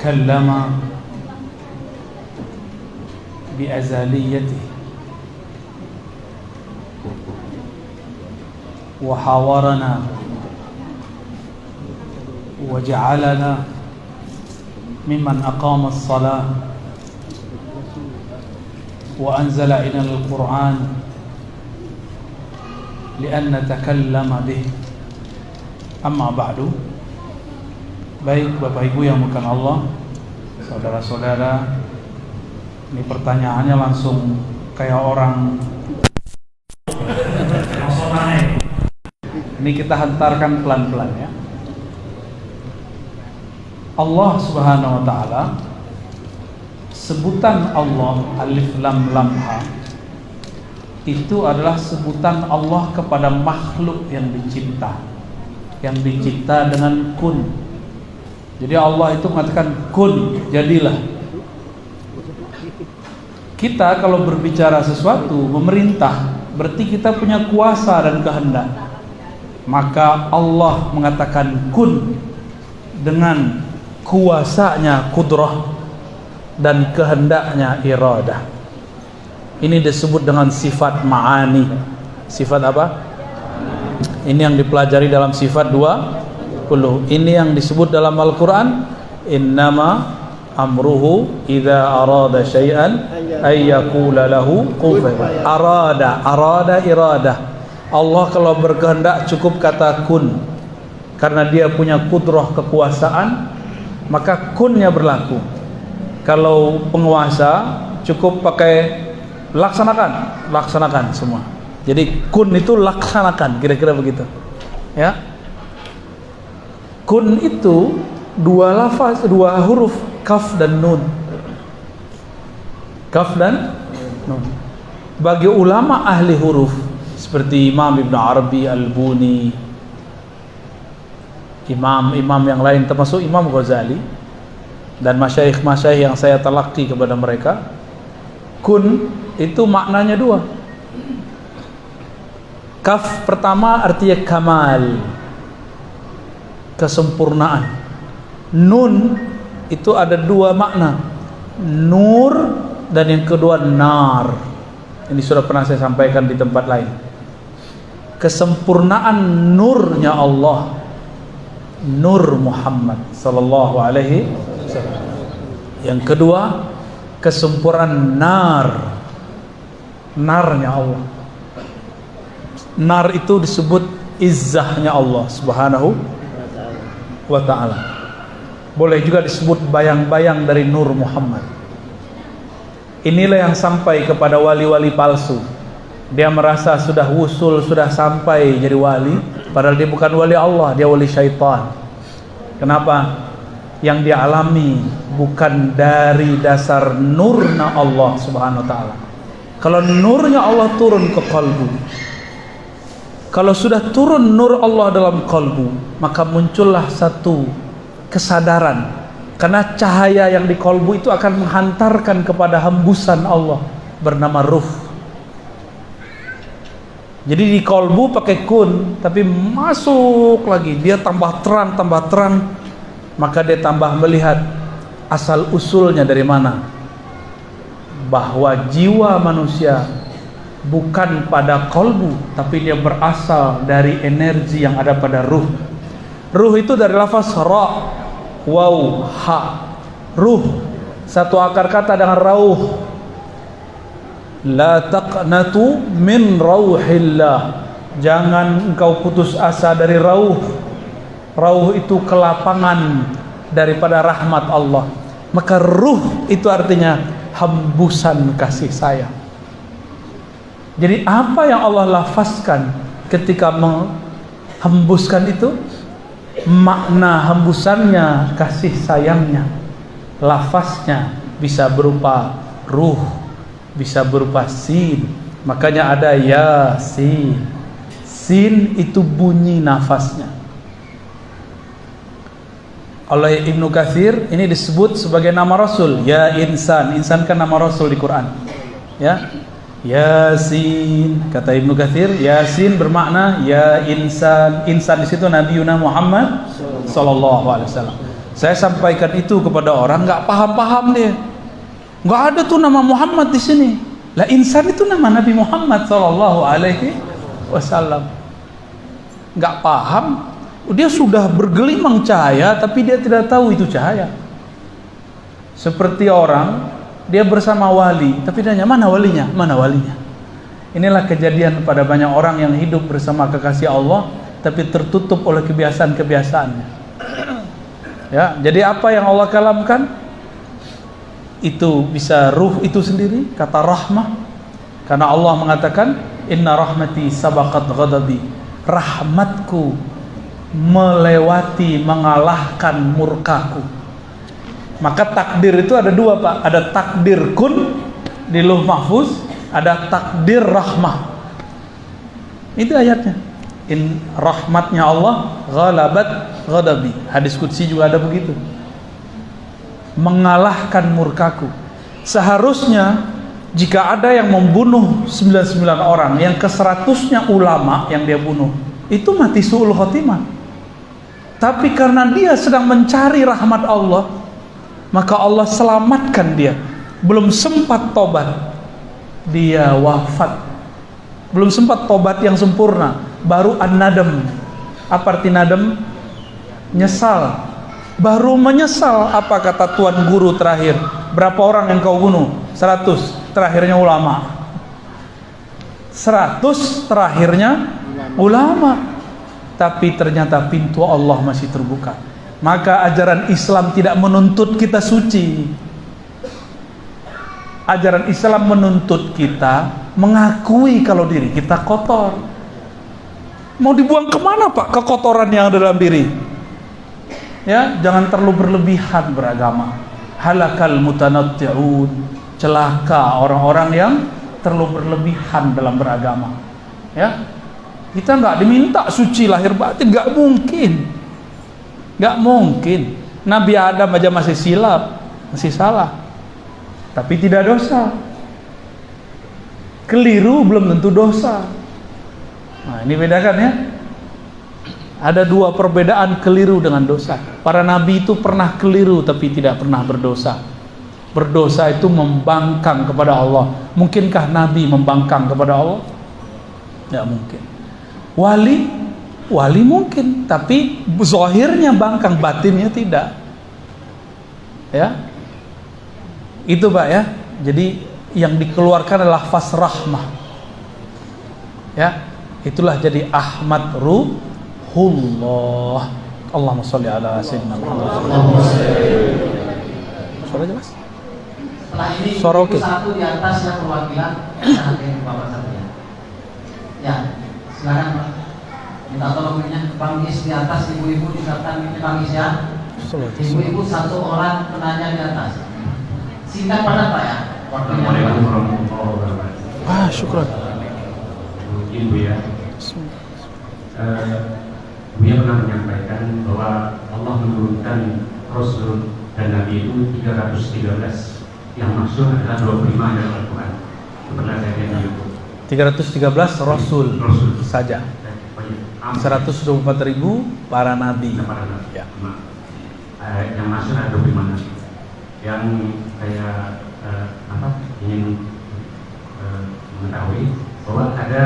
تكلم بأزليته وحاورنا وجعلنا ممن أقام الصلاة وأنزل إلينا القرآن لأن نتكلم به. أما بعد. Baik Bapak Ibu yang bukan Allah, saudara-saudara, ini pertanyaannya langsung kayak orang. Ini kita hantarkan pelan-pelan ya. Allah Subhanahu wa taala, sebutan Allah alif lam lam ha itu adalah sebutan Allah kepada makhluk yang dicipta dengan kun. Jadi Allah itu mengatakan kun, jadilah. Kita kalau berbicara sesuatu, memerintah, berarti kita punya kuasa dan kehendak. Maka Allah mengatakan kun dengan kuasanya kudrah dan kehendaknya iradah. Ini disebut dengan sifat ma'ani. Sifat apa? Ini yang dipelajari dalam sifat 20. Ini yang disebut dalam Al-Quran, innama amruhu idza arada syai'an ay yaqula lahu kun. Arada iradah. Allah kalau berkehendak cukup kata kun. Karena dia punya kudrah kekuasaan, maka kunnya berlaku. Kalau penguasa cukup pakai laksanakan semua. Jadi kun itu laksanakan, kira-kira begitu. Ya. Kun itu dua lafaz, dua huruf, kaf dan nun. Kaf dan nun. Bagi ulama ahli huruf seperti Imam Ibn Arabi Al-Buni, imam-imam yang lain termasuk Imam Ghazali dan masyayikh-masyayikh yang saya talaqi kepada mereka, kun itu maknanya dua. Kaf pertama artinya kamal, kesempurnaan. Nun itu ada dua makna, nur dan yang kedua nar. Ini sudah pernah saya sampaikan di tempat lain. Kesempurnaan nurnya Allah, nur Muhammad sallallahu alaihi wasallam. Yang kedua, kesempurnaan narnya Allah. Nar itu disebut izzahnya Allah subhanahu wa ta'ala. Boleh juga disebut bayang-bayang dari nur Muhammad. Inilah yang sampai kepada wali-wali palsu. Dia merasa sudah wusul, sudah sampai jadi wali, padahal dia bukan wali Allah, dia wali syaitan. Kenapa? Yang dia alami bukan dari dasar nurnya Allah subhanahu wa ta'ala. Kalau nurnya Allah turun ke kalbu, kalau sudah turun nur Allah dalam kalbu, maka muncullah satu kesadaran. Karena cahaya yang di kalbu itu akan menghantarkan kepada hembusan Allah bernama ruh. Jadi di kalbu pakai kun, tapi masuk lagi, dia tambah terang, maka dia tambah melihat asal usulnya dari mana. Bahwa jiwa manusia bukan pada kalbu, tapi dia berasal dari energi yang ada pada ruh. Ruh itu dari lafaz ra, waw, ha. Ruh satu akar kata dengan rauh. La taqnatu min rauhillah. Jangan engkau putus asa dari rauh. Rauh itu kelapangan daripada rahmat Allah. Maka ruh itu artinya hembusan kasih sayang. Jadi apa yang Allah lafazkan ketika menghembuskan itu? Makna hembusannya kasih sayangnya. Lafaznya bisa berupa ruh, bisa berupa sin. Makanya ada Yasin. Sin itu bunyi nafasnya. Oleh Ibnu Katsir ini disebut sebagai nama Rasul. Ya insan. Insan kan nama Rasul di Quran. Ya. Yasin, kata Ibnu Katsir, Yasin bermakna ya insan. Insan di situ Nabi Muhammad sallallahu alaihi wasallam. Saya sampaikan itu kepada orang nggak paham-paham dia. Nggak ada tuh nama Muhammad di sini. Lah insan itu nama Nabi Muhammad sallallahu alaihi wasallam. Nggak paham, dia sudah bergelimang cahaya tapi dia tidak tahu itu cahaya. Seperti orang dia bersama wali tapi dia nanya mana walinya? Mana walinya? Inilah kejadian pada banyak orang yang hidup bersama kekasih Allah tapi tertutup oleh kebiasaan-kebiasaannya. Ya, jadi apa yang Allah kalamkan itu bisa ruh itu sendiri, kata rahmah. Karena Allah mengatakan inna rahmati sabaqat ghadabi. Rahmatku melewati, mengalahkan murkaku. Maka takdir itu ada dua, Pak. Ada takdir kun di Lauh Mahfuz, ada takdir rahmah. Itu ayatnya. In rahmatnya Allah ghalabat ghadabi. Hadis qudsi juga ada begitu. Mengalahkan murkaku. Seharusnya jika ada yang membunuh 99 orang, yang ke-100-nya ulama yang dia bunuh, itu mati su'ul khotimah. Tapi karena dia sedang mencari rahmat Allah, maka Allah selamatkan dia. Belum sempat tobat, dia wafat. Belum sempat tobat yang sempurna, baru an-nadam. Apa arti nadam? Nyesal. Baru menyesal. Apa kata tuan guru terakhir? Berapa orang yang kau bunuh? 100. Terakhirnya ulama. 100 terakhirnya ulama. Tapi ternyata pintu Allah masih terbuka. Maka ajaran Islam tidak menuntut kita suci. Ajaran Islam menuntut kita mengakui kalau diri kita kotor. Mau dibuang kemana, Pak, kekotoran yang ada dalam diri? Ya, jangan terlalu berlebihan beragama. Halakal mutanatti'un. Celaka orang-orang yang terlalu berlebihan dalam beragama. Ya, kita nggak diminta suci lahir batin, nggak mungkin, nggak mungkin. Nabi Adam aja masih silap, masih salah, tapi tidak dosa. Keliru belum tentu dosa. Nah, ini bedakan ya. Ada dua perbedaan keliru dengan dosa. Para nabi itu pernah keliru tapi tidak pernah berdosa. Berdosa itu membangkang kepada Allah. Mungkinkah nabi membangkang kepada Allah? Tidak mungkin. Wali mungkin, tapi zahirnya bangkang, batinnya tidak. Ya, itu Pak ya. Jadi yang dikeluarkan adalah lafaz rahmah. Ya, itulah jadi Ahmad Ruhullah. Allahumma sholli ala sayyidina Muhammad. Suara jelas? Setelah ini suara oke. Satu di atas yang perwakilan Bapak Satria. Ya, silakan Pak. Minta tolong Bangis di atas, ibu-ibu disertakan ini Bangis ya. Ibu-ibu satu orang penanya di atas. Singkat padat Pak ya. Assalamualaikum warahmatullahi wabarakatuh. Syukran. Ibu ya. Buya pernah menyampaikan bahwa Allah menurunkan Rasul dan Nabi itu 313. Yang maksud adalah 25 dalam Al-Quran. Itu pernah saya lihat di YouTube. 313 Rasul saja. 124.000 para nabi. Para nabi. Ya. Yang maksud ada 25 nabi. Yang saya ingin mengetahui bahwa ada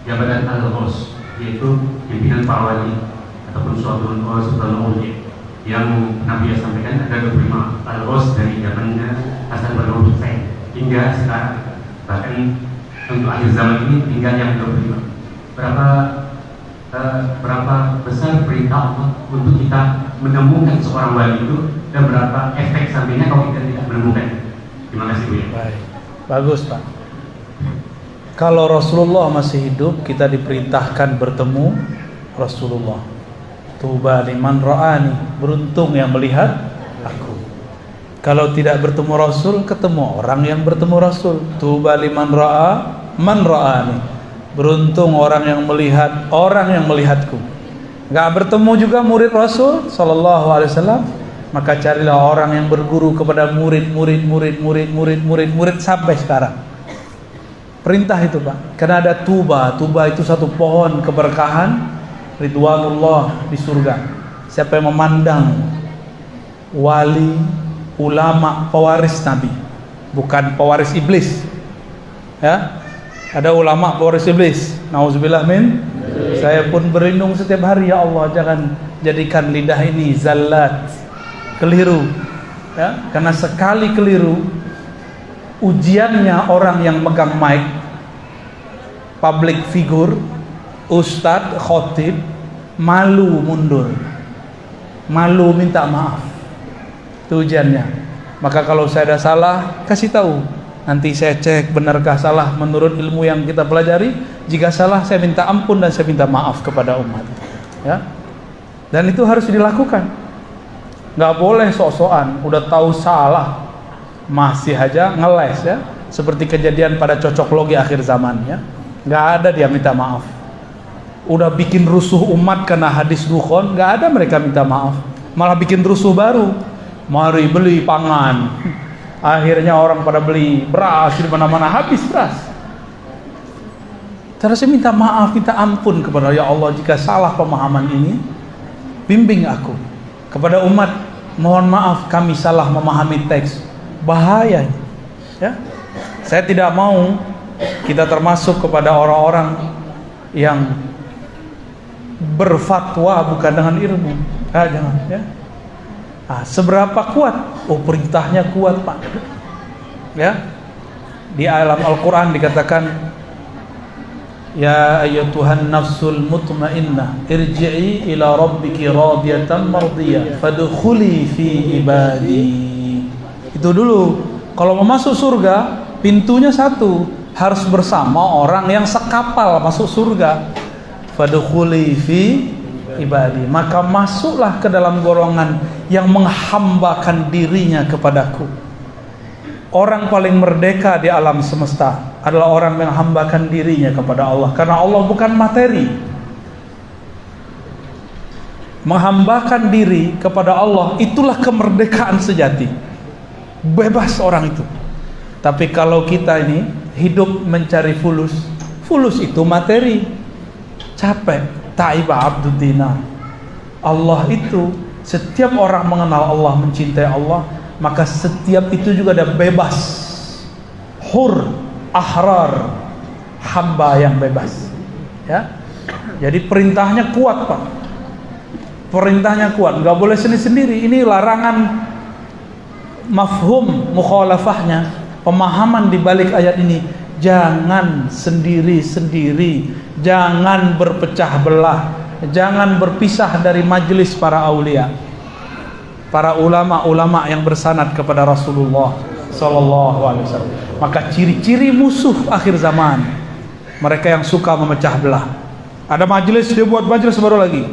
jabatan al-Ghaus, yaitu pimpinan para wali ataupun suatu aulia yang Nabi sampaikan ada 25 al-Ghaus dari zamannya Hasan bin Hussein hingga sekarang, bahkan untuk akhir zaman ini tinggal yang 25. Berapa besar perintah Allah untuk kita menemukan seorang wali itu, dan berapa efek sampingnya kalau kita tidak menemukan. Terima kasih Bu ya. Baik. Bagus Pak. Kalau Rasulullah masih hidup, kita diperintahkan bertemu Rasulullah. Tuba liman ra'ani, beruntung yang melihat aku. Kalau tidak bertemu Rasul, ketemu orang yang bertemu Rasul. Tuba liman ra'a man ra'ani, beruntung orang yang melihat orang yang melihatku. Gak bertemu juga murid Rasul sallallahu alaihi wasallam, maka carilah orang yang berguru kepada murid sampai sekarang. Perintah itu Pak. Karena ada tuba itu satu pohon keberkahan ridwanullah di surga. siapa yang memandang wali, ulama, pewaris Nabi, bukan pewaris iblis. Ya, ada ulama pewaris iblis. Nauzubillah min. Saya pun berlindung setiap hari, ya Allah, jangan jadikan lidah ini zallat, keliru. Ya, karena sekali keliru, ujiannya orang yang megang mic, public figure, ustadz, khotib, malu mundur, malu minta maaf. Itu ujiannya. Maka kalau saya ada salah, kasih tahu. Nanti saya cek benarkah salah menurut ilmu yang kita pelajari. Jika salah, saya minta ampun dan saya minta maaf kepada umat. Ya, dan itu harus dilakukan. Nggak boleh sok-sokan, udah tahu salah masih aja ngeles ya. Seperti kejadian pada cocok logi akhir zaman ya. Nggak ada dia minta maaf. Udah bikin rusuh umat karena hadis dukhon, nggak ada mereka minta maaf. Malah bikin rusuh baru. Mari beli pangan. Akhirnya orang pada beli beras di mana-mana, habis beras. Terus saya minta maaf, minta ampun kepada ya Allah jika salah pemahaman ini. Bimbing aku. Kepada umat, mohon maaf kami salah memahami teks. Bahaya. Ya. Saya tidak mau kita termasuk kepada orang-orang yang berfatwa bukan dengan ilmu. Jangan ya. Seberapa kuat? Oh, perintahnya kuat, Pak. Ya. Di alam Al-Qur'an dikatakan, ya ayyatuhan nafsul mutmainnah irji'i ila rabbiki radiyatan mardiyah fadkhuli fi ibadi. Itu dulu. Kalau mau masuk surga, pintunya satu, harus bersama orang yang sekapal masuk surga. Fadkhuli fi ibadi, maka masuklah ke dalam golongan yang menghambakan dirinya kepadaku. Orang paling merdeka di alam semesta adalah orang yang menghambakan dirinya kepada Allah, karena Allah bukan materi. Menghambakan diri kepada Allah, itulah kemerdekaan sejati. Bebas orang itu. Tapi kalau kita ini hidup mencari fulus, fulus itu materi, capek. Ta'iba abdud dinar. Allah itu, setiap orang mengenal Allah, mencintai Allah, maka setiap itu juga ada bebas. Hur, ahrar, hamba yang bebas. Ya. Jadi perintahnya kuat, Pak. Perintahnya kuat, nggak boleh sendiri-sendiri. Ini larangan mafhum mukhalafahnya, pemahaman di balik ayat ini. Jangan sendiri-sendiri, jangan berpecah belah, jangan berpisah dari majelis para aulia, para ulama-ulama yang bersanad kepada Rasulullah sallallahu alaihi wasallam. Maka ciri-ciri musuh akhir zaman, mereka yang suka memecah belah. Ada majelis, dia buat majelis baru lagi.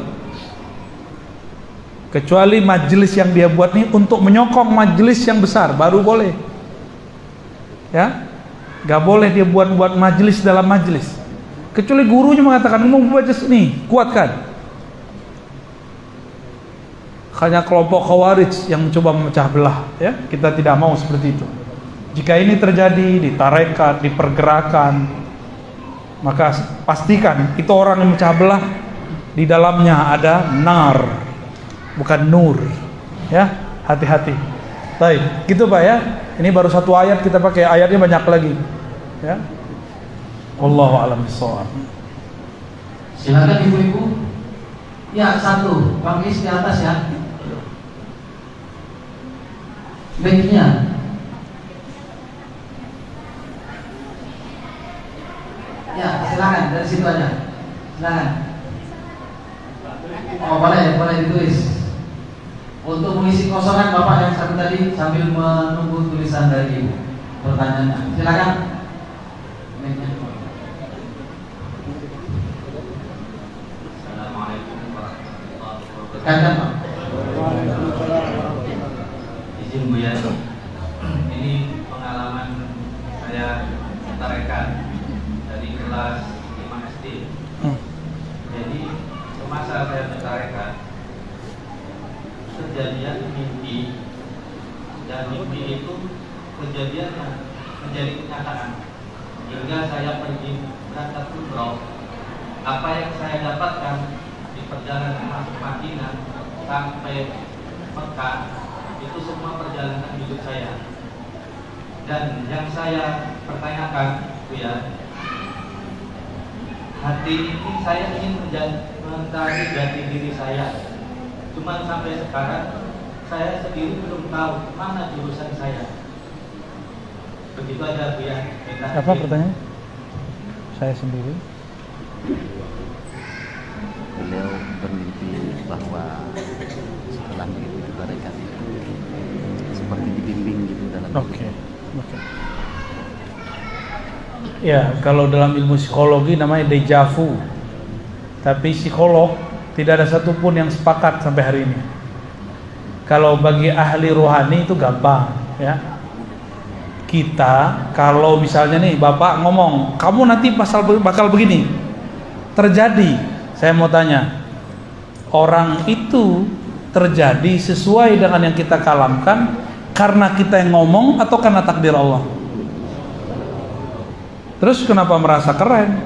Kecuali majelis yang dia buat ini untuk menyokong majelis yang besar, baru boleh. Ya. Gak boleh dia buat majelis dalam majelis. Kecuali gurunya mengatakan, mau buat majelis nih, kuatkan. Hanya kelompok khawarij yang mencoba memecah belah, ya. Kita tidak mau seperti itu. Jika ini terjadi di tarekat, di pergerakan, maka pastikan itu orang yang memecah belah, di dalamnya ada nar, bukan nur. Ya, hati-hati. Baik, gitu Pak ya. Ini baru satu ayat kita pakai, ayatnya banyak lagi. Ya. Wallahu a'lam bishawab. Silakan ibu-ibu. Ya, satu, Bang Is di atas ya. Baiknya. Ya, silakan dari situ aja. Silakan. Oh, boleh ditulis. Untuk mengisi kosongan Bapak yang satu tadi sambil menunggu tulisan dari Ibu pertanyaannya. Silakan. Assalamualaikum warahmatullahi wabarakatuh. Katakan Pak. Izin Bu ya. Ini pengalaman saya tarekat dari kelas 5 SD. Jadi semasa saya tarekat, kejadian mimpi, dan mimpi itu kejadian yang menjadi kenyataan. Hingga saya pergi berangkat umroh, apa yang saya dapatkan di perjalanan masuk Madinah sampai Mekah itu semua perjalanan hidup saya. Dan yang saya pertanyakan, Bu ya, hati ini saya ingin mencari jati diri saya. Cuman sampai sekarang saya sendiri belum tahu mana jurusan saya. Begitu aja Bu ya. Apa pertanyaan? Saya sendiri. Beliau bermimpi bahwa setelah mengikuti tarekat itu seperti dibimbing gitu dalam Oke. Ya, kalau dalam ilmu psikologi namanya deja vu. Tapi psikolog tidak ada satupun yang sepakat sampai hari ini. Kalau bagi ahli rohani itu gampang, ya. Kita kalau misalnya nih Bapak ngomong, kamu nanti bakal begini, terjadi. Saya mau tanya, orang itu terjadi sesuai dengan yang kita kalamkan karena kita yang ngomong atau karena takdir Allah? Terus kenapa merasa keren?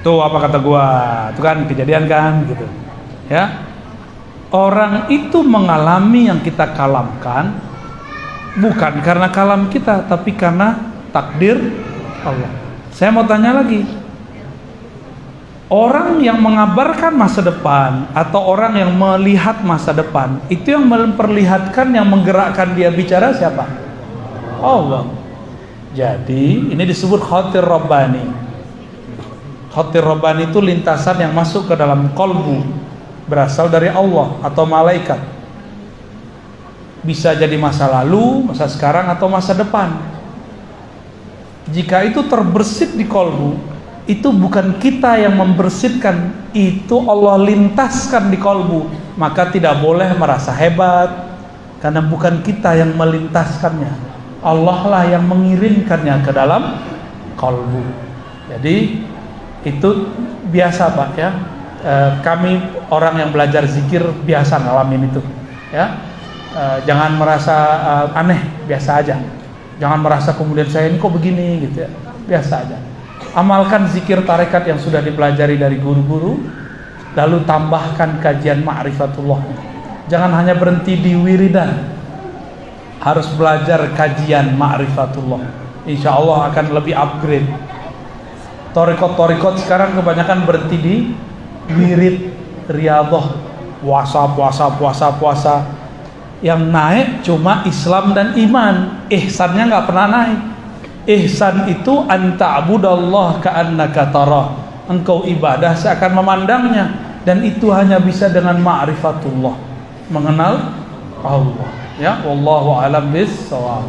Tuh apa kata gua? Itu kan kejadian kan gitu. Ya. Orang itu mengalami yang kita kalamkan bukan karena kalam kita, tapi karena takdir Allah. Saya mau tanya lagi. Orang yang mengabarkan masa depan atau orang yang melihat masa depan, itu yang memperlihatkan, yang menggerakkan dia bicara siapa? Allah. Jadi ini disebut khatir rabbani. Khatir rabbani itu lintasan yang masuk ke dalam qalbu, berasal dari Allah atau malaikat. Bisa jadi masa lalu, masa sekarang, atau masa depan. Jika itu terbersit di qalbu, itu bukan kita yang membersihkan, itu Allah lintaskan di kalbu. Maka tidak boleh merasa hebat, karena bukan kita yang melintaskannya, Allah lah yang mengirimkannya ke dalam kalbu. Jadi itu biasa Pak ya. Kami orang yang belajar zikir biasa ngalamin itu ya. Jangan merasa aneh, biasa aja. Jangan merasa kemudian saya ini kok begini gitu ya. Biasa aja. Amalkan zikir tarekat yang sudah dipelajari dari guru-guru, lalu tambahkan kajian ma'rifatullah. Jangan hanya berhenti di wiridan, harus belajar kajian ma'rifatullah. Insya Allah akan lebih upgrade. Torikot sekarang kebanyakan berhenti di wirid, riyadhah, puasa. Yang naik cuma Islam dan iman, ihsannya nggak pernah naik. Ihsan itu anta'budallah ka'annaka tarah. Engkau ibadah seakan memandangnya, dan itu hanya bisa dengan ma'rifatullah, mengenal Allah. Ya, wallahu a'lam bis-shawab.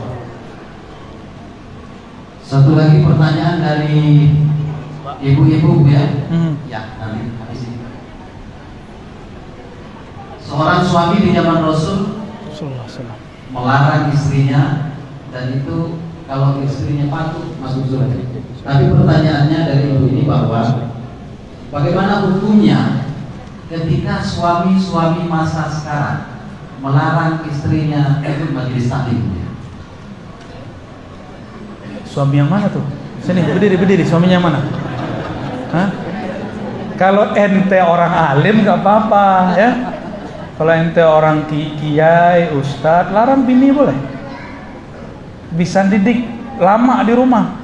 Satu lagi pertanyaan dari ibu-ibu ya. Ya, nanti habis ini. Seorang suami di zaman Rasul melarang istrinya, dan itu kalau istrinya patuh masuk surga. Tapi pertanyaannya dari ibu ini bahwa bagaimana hukumnya ketika suami-suami masa sekarang melarang istrinya ikut majelis taklim? Suami yang mana tuh? Sini berdiri, suaminya yang mana? Hah? Kalau ente orang alim nggak apa-apa ya. Kalau ente orang kiai, ustadz, larang bini boleh. Bisa didik lama di rumah.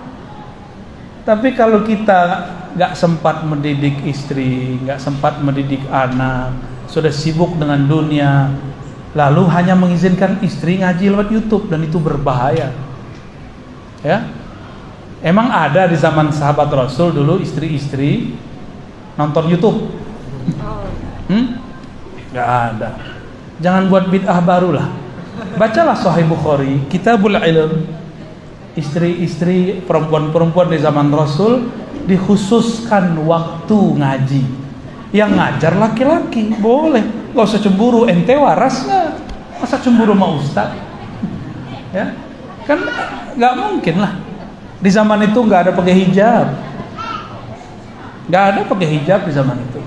Tapi kalau kita nggak sempat mendidik istri, nggak sempat mendidik anak, sudah sibuk dengan dunia, lalu hanya mengizinkan istri ngaji lewat YouTube, dan itu berbahaya. Ya, emang ada di zaman sahabat Rasul dulu istri-istri nonton YouTube? Nggak ada. Jangan buat bid'ah baru lah. Bacalah Sahih Bukhari, Kitabul Ilm. Istri-istri, perempuan-perempuan di zaman Rasul dikhususkan waktu ngaji. Yang ngajar laki-laki, boleh. Gak usah cemburu, ente waras nggak? Masa cemburu sama ustaz? Ya, kan nggak mungkin lah. Di zaman itu nggak ada pakai hijab. Nggak ada pakai hijab di zaman itu.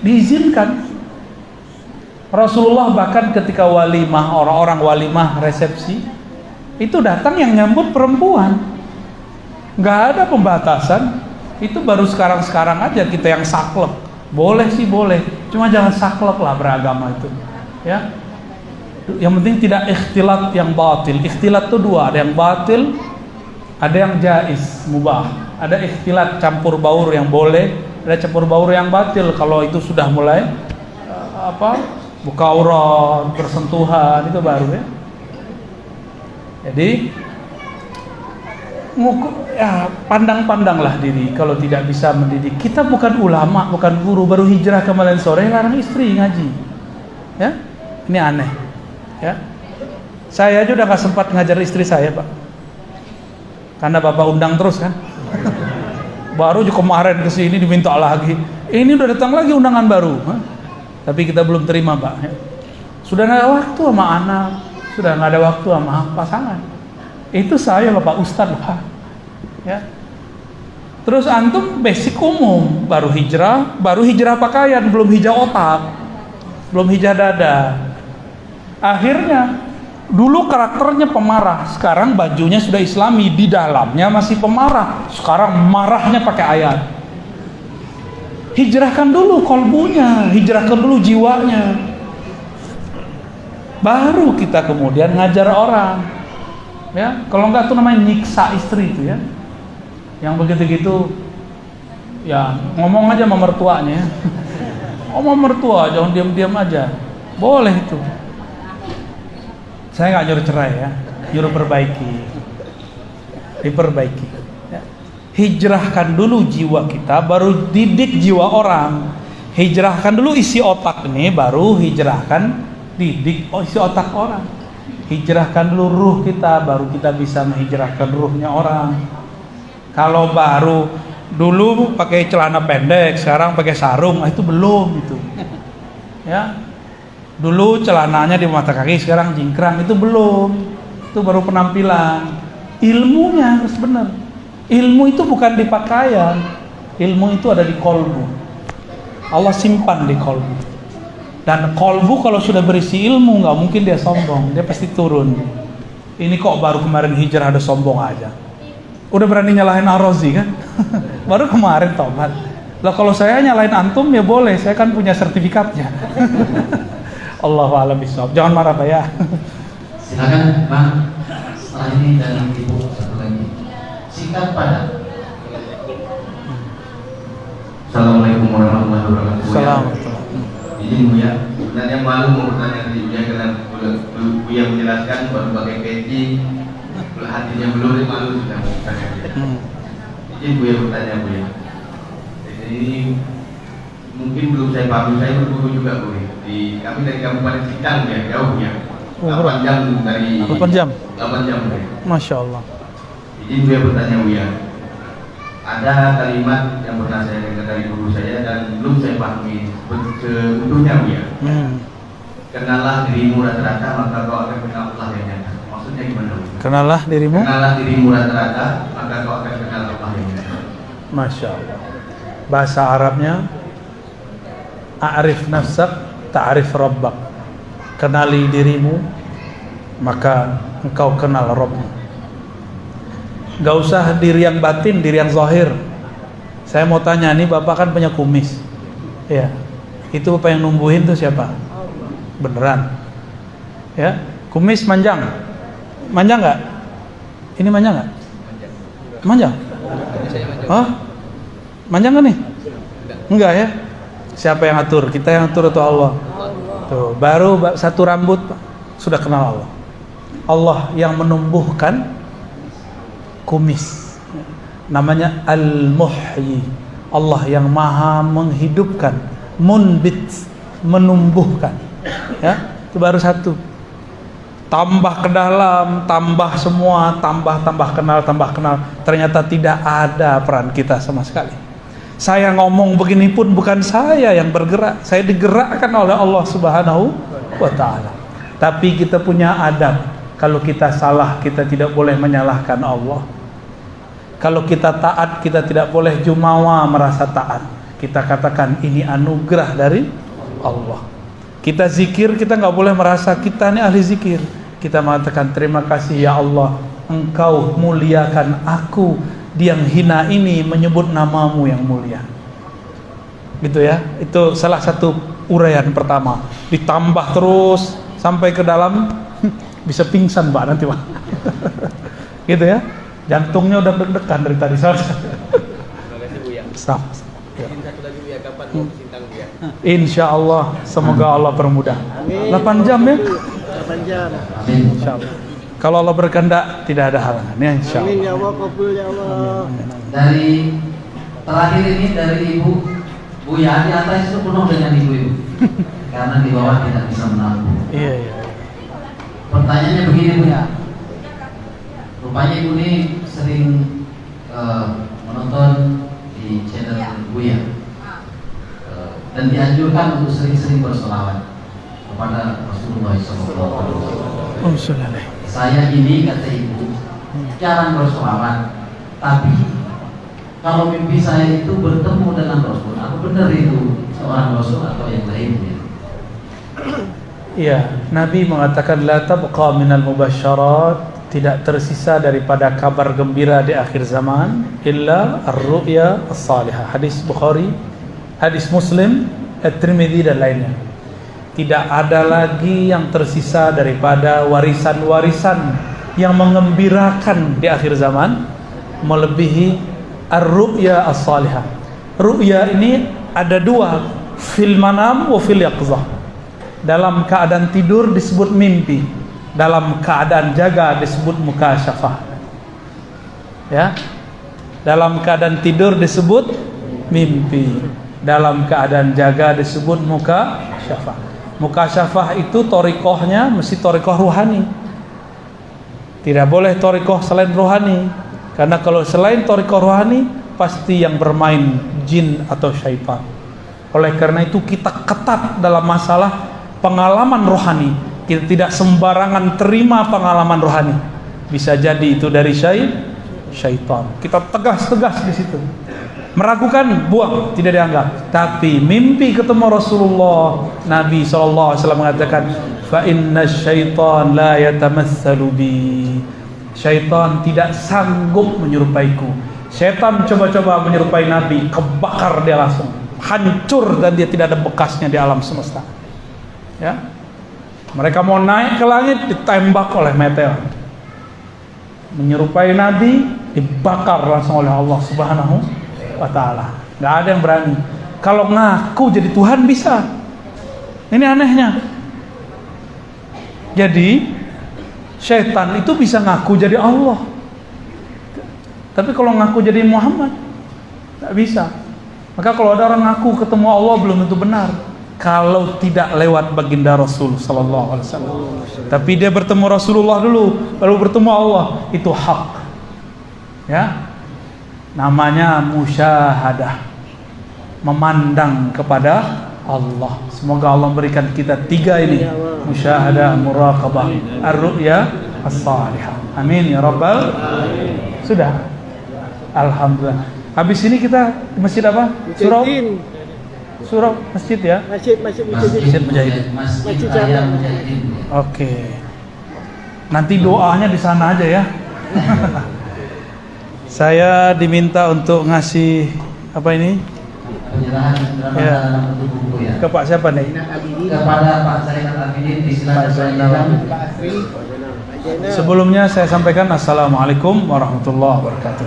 Diizinkan. Rasulullah bahkan ketika walimah, orang-orang walimah resepsi, itu datang yang nyambut perempuan. Nggak ada pembatasan. Itu baru sekarang-sekarang aja kita yang saklek. Boleh sih boleh. Cuma jangan saklek lah beragama itu, ya. Yang penting tidak ikhtilat yang batil. Ikhtilat itu dua, ada yang batil, ada yang jaiz, mubah. Ada ikhtilat campur baur yang boleh, ada campur baur yang batil. Kalau itu sudah mulai buka aurat, bersentuhan, itu baru ya. Jadi pandang-pandanglah diri. Kalau tidak bisa mendidik, kita bukan ulama, bukan guru, baru hijrah kemarin sore larang istri ngaji, ya. Ini aneh, ya. Saya aja udah gak sempat ngajar istri saya, Pak, karena Bapak undang terus kan. Baru juga kemarin kesini diminta lagi, ini udah datang lagi undangan baru. Tapi kita belum terima, Pak, ya. Sudah gak ada waktu sama anak, sudah gak ada waktu sama pasangan. Itu saya Bapak Ustadz, Pak, ya. Terus antum basic umum, baru hijrah pakaian, belum hijrah otak, belum hijrah dada. Akhirnya dulu karakternya pemarah, sekarang bajunya sudah islami, di dalamnya masih pemarah, sekarang marahnya pakai ayat. Hijrahkan dulu kolbunya, hijrahkan dulu jiwanya, baru kita kemudian ngajar orang. Ya, kalau enggak tuh namanya nyiksa istri itu, ya. Yang begitu-gitu ya ngomong aja sama mertuanya. Ngomong mertua, jangan diam-diam aja. Boleh itu. Saya nggak nyuruh cerai, ya, nyuruh perbaiki, diperbaiki, ya. Hijrahkan dulu jiwa kita, baru didik jiwa orang. Hijrahkan dulu isi otak ini, baru hijrahkan didik isi otak orang. Hijrahkan dulu ruh kita, baru kita bisa menghijrahkan ruhnya orang. Kalau baru dulu pakai celana pendek, sekarang pakai sarung, itu belum itu, ya. Dulu celananya di mata kaki, sekarang jingkrang, itu belum. Itu baru penampilan. Ilmunya harus benar. Ilmu itu bukan di pakaian, ilmu itu ada di kolbu. Allah simpan di kolbu. Dan kolbu kalau sudah berisi ilmu, nggak mungkin dia sombong, dia pasti turun. Ini kok baru kemarin hijrah ada sombong aja, udah berani nyalahin Ar-Razi kan? Baru kemarin tobat. Lah kalau saya nyalahin antum ya boleh, saya kan punya sertifikatnya. Allahu a'lam bishawab. Jangan marah, Pak, ya. Silakan, Bang. Setelah ini dari Ibu satu lagi. Singkat padat. Assalamualaikum warahmatullahi wabarakatuh. Assalamualaikum. Izin Buya, sebenarnya malu mau bertanya di Buya karena Buya menjelaskan baru pakai peci, hatinya belum, malu sudah mau bertanya. Izin Buya bertanya, Buya. Ini mungkin belum saya pahami, saya berguru juga, Buya. Kami dari Kabupaten Sintang, ya, jauh ya. 8 jam dari 8 jam. 8 jam, Buya. Masya Allah. Izin Buya bertanya, Buya. Ada kalimat yang pernah saya dengar dari guru saya dan belum saya pahami seutuhnya, Buya. Kenalah dirimu rata-rata, maka kau akan kenal Allah yang nyata. Maksudnya gimana, Buya? Kenalah dirimu. Kenalah dirimu rata-rata, maka kau akan kenal Allah yang nyata. Masya Allah. Bahasa Arabnya, a'rif nafsak, ta'rif rabbak. Kenali dirimu, maka engkau kenal Rabbmu. Gak usah diri yang batin, diri yang zahir. Saya mau tanya, nih Bapak kan punya kumis, ya. Itu Bapak yang numbuhin tuh siapa? Beneran, ya. Kumis manjang, manjang nggak? Ini manjang nggak? Manjang? Hah? Manjang nggak nih? Enggak, ya. Siapa yang atur? Kita yang atur atau Allah? Tuh, baru satu rambut sudah kenal Allah. Allah yang menumbuhkan kumis, namanya Al-Muhyi. Allah yang maha menghidupkan, munbit, menumbuhkan, ya. Itu baru satu. Tambah ke dalam, tambah semua, tambah kenal. Ternyata tidak ada peran kita sama sekali. Saya ngomong begini pun bukan saya yang bergerak, saya digerakkan oleh Allah Subhanahu wa ta'ala. Tapi kita punya adab. Kalau kita salah, kita tidak boleh menyalahkan Allah. Kalau kita taat, kita tidak boleh jumawa merasa taat. Kita katakan ini anugerah dari Allah. Kita zikir, kita nggak boleh merasa kita ini ahli zikir. Kita mengatakan terima kasih ya Allah, Engkau muliakan aku, yang hina ini menyebut namamu yang mulia. Gitu ya. Itu salah satu uraian pertama, ditambah terus sampai ke dalam, bisa pingsan Mbak nanti Pak. Gitu ya, jantungnya udah deg-degan dari tadi soalnya. Insya Allah, semoga Allah permudah. 8 jam ya? 8 jam. Insya Allah. Kalau Allah berkehendak tidak ada halangan ya, insya Allah. Amin ya Allah, kabul ya Allah. Dari terakhir ini dari Ibu Buya, di atas itu penuh dengan ibu-ibu karena di bawah tidak bisa menampung. Iya, iya. Pertanyaannya begini Buya, rupanya Ibu ini sering menonton di channel Buya dan dianjurkan untuk sering-sering bersolawat kepada Rasulullah SAW. Saya ini, kata Ibu, jarang bersolawat, tapi kalau mimpi saya itu bertemu dengan Rasul, apa benar itu seorang Rasul atau yang lainnya? Iya, Nabi mengatakan la tabqa minal mubasyarat, tidak tersisa daripada kabar gembira di akhir zaman illa ar-ru'ya as-salihah. Hadis Bukhari, hadis Muslim, At-Tirmidzi dan lainnya. Tidak ada lagi yang tersisa daripada warisan-warisan yang mengembirakan di akhir zaman melebihi ar-ru'ya as-salihah. Ru'ya ini ada dua, fil manam wa fil yaqzah. Dalam keadaan tidur disebut mimpi, dalam keadaan jaga disebut mukasyafah. Ya. Dalam keadaan tidur disebut mimpi, dalam keadaan jaga disebut mukasyafah. Mukasyafah itu torikohnya mesti torikoh ruhani. Tidak boleh torikoh selain ruhani, karena kalau selain torikoh ruhani pasti yang bermain jin atau syaitan. Oleh karena itu kita ketat dalam masalah pengalaman rohani. Kita tidak sembarangan terima pengalaman rohani. Bisa jadi itu dari syaitan. Kita tegas-tegas di situ. Meragukan, buang, tidak dianggap. Tapi mimpi ketemu Rasulullah, Nabi SAW mengatakan, fa inna syaitan la yatamatsalu bi. Syaitan tidak sanggup menyerupaiku. Syaitan coba-coba menyerupai Nabi, kebakar dia langsung, hancur dan dia tidak ada bekasnya di alam semesta. Ya, mereka mau naik ke langit ditembak oleh meteor. Menyerupai Nabi dibakar langsung oleh Allah Subhanahu wa ta'ala. Nggak ada yang berani. Kalau ngaku jadi Tuhan bisa. Ini anehnya. Jadi syaitan itu bisa ngaku jadi Allah, tapi kalau ngaku jadi Muhammad nggak bisa. Maka kalau ada orang ngaku ketemu Allah belum tentu benar kalau tidak lewat baginda Rasul sallallahu alaihi wasallam. Tapi dia bertemu Rasulullah dulu, lalu bertemu Allah, itu hak. Ya. Namanya musyahadah, memandang kepada Allah. Semoga Allah memberikan kita tiga ini, musyahadah, muraqabah, ar-ru'ya as-salihah. Amin ya rabbal alamin. Sudah, alhamdulillah. Habis ini kita di masjid apa? Surau masjid ya? Masjid Mujahidin. Masjid Raya Mujahidin. Oke. Nanti doanya di sana aja ya. Saya diminta untuk ngasih apa ini? Penyerahan Ya. dalam bentuk buku ya. Ke Pak siapa nih? Kepada Pak Zainal Abidin disilakan. Sebelumnya saya sampaikan assalamualaikum warahmatullahi wabarakatuh.